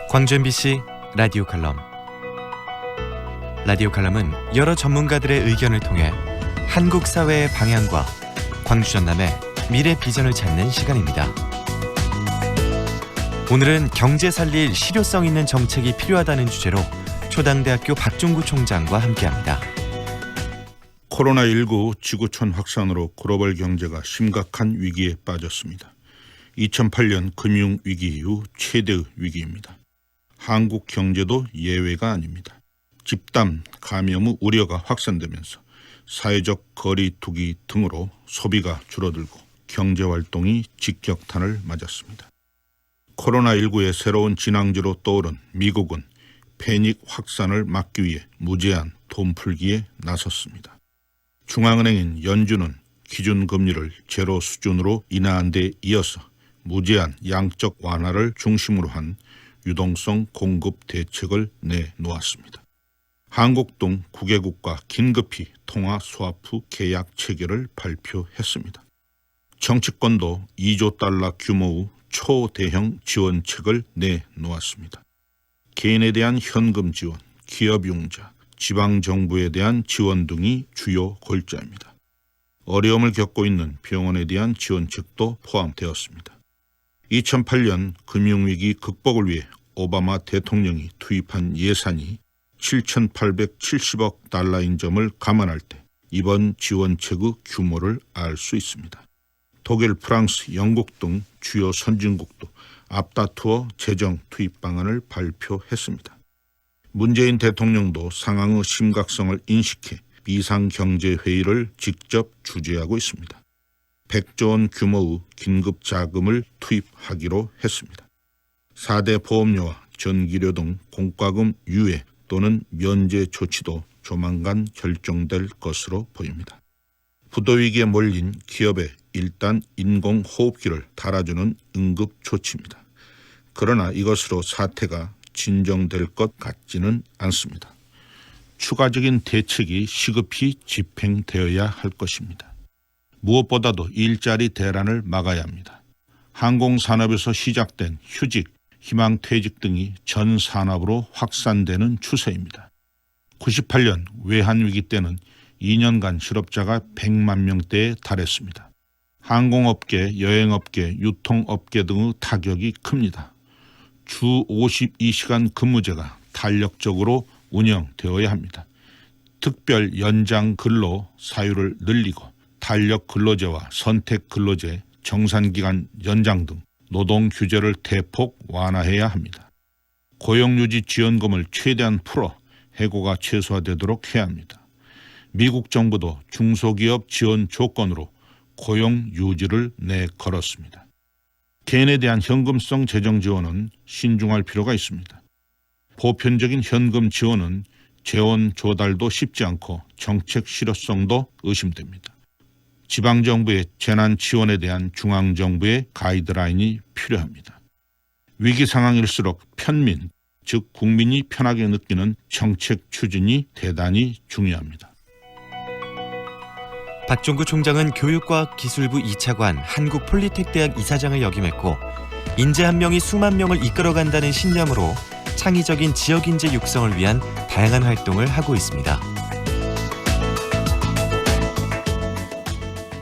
광주 MBC 라디오 칼럼. 라디오 칼럼은 여러 전문가들의 의견을 통해 한국 사회의 방향과 광주 전남의 미래 비전을 찾는 시간입니다. 오늘은 경제 살릴 실효성 있는 정책이 필요하다는 주제로 초당대학교 박종구 총장과 함께합니다. 코로나19 지구촌 확산으로 글로벌 경제가 심각한 위기에 빠졌습니다. 2008년 금융위기 이후 최대의 위기입니다. 한국 경제도 예외가 아닙니다. 집단 감염의 우려가 확산되면서 사회적 거리두기 등으로 소비가 줄어들고 경제활동이 직격탄을 맞았습니다. 코로나19의 새로운 진앙지로 떠오른 미국은 패닉 확산을 막기 위해 무제한 돈풀기에 나섰습니다. 중앙은행인 연준은 기준금리를 제로 수준으로 인하한 데 이어서 무제한 양적 완화를 중심으로 한 유동성 공급 대책을 내놓았습니다. 한국 등 9개국과 긴급히 통화 스와프 계약 체결을 발표했습니다. 정치권도 2조 달러 규모의 초대형 지원책을 내놓았습니다. 개인에 대한 현금 지원, 기업 융자, 지방정부에 대한 지원 등이 주요 골자입니다. 어려움을 겪고 있는 병원에 대한 지원책도 포함되었습니다. 2008년 금융위기 극복을 위해 오바마 대통령이 투입한 예산이 7,870억 달러인 점을 감안할 때 이번 지원책의 규모를 알 수 있습니다. 독일, 프랑스, 영국 등 주요 선진국도 앞다투어 재정 투입 방안을 발표했습니다. 문재인 대통령도 상황의 심각성을 인식해 비상경제회의를 직접 주재하고 있습니다. 100조 원 규모의 긴급 자금을 투입하기로 했습니다. 4대 보험료와 전기료 등 공과금 유예 또는 면제 조치도 조만간 결정될 것으로 보입니다. 부도위기에 몰린 기업에 일단 인공호흡기를 달아주는 응급 조치입니다. 그러나 이것으로 사태가 진정될 것 같지는 않습니다. 추가적인 대책이 시급히 집행되어야 할 것입니다. 무엇보다도 일자리 대란을 막아야 합니다. 항공산업에서 시작된 휴직, 희망퇴직 등이 전 산업으로 확산되는 추세입니다. 98년 외환위기 때는 2년간 실업자가 100만 명대에 달했습니다. 항공업계, 여행업계, 유통업계 등의 타격이 큽니다. 주 52시간 근무제가 탄력적으로 운영되어야 합니다. 특별 연장 근로 사유를 늘리고 탄력 근로제와 선택 근로제, 정산기간 연장 등 노동 규제를 대폭 완화해야 합니다. 고용유지 지원금을 최대한 풀어 해고가 최소화되도록 해야 합니다. 미국 정부도 중소기업 지원 조건으로 고용 유지를 내걸었습니다. 개인에 대한 현금성 재정 지원은 신중할 필요가 있습니다. 보편적인 현금 지원은 재원 조달도 쉽지 않고 정책 실효성도 의심됩니다. 지방정부의 재난 지원에 대한 중앙정부의 가이드라인이 필요합니다. 위기 상황일수록 편민, 즉 국민이 편하게 느끼는 정책 추진이 대단히 중요합니다. 박종구 총장은 교육과학기술부 2차관 한국폴리텍대학 이사장을 역임했고 인재 한 명이 수만 명을 이끌어간다는 신념으로 창의적인 지역인재 육성을 위한 다양한 활동을 하고 있습니다.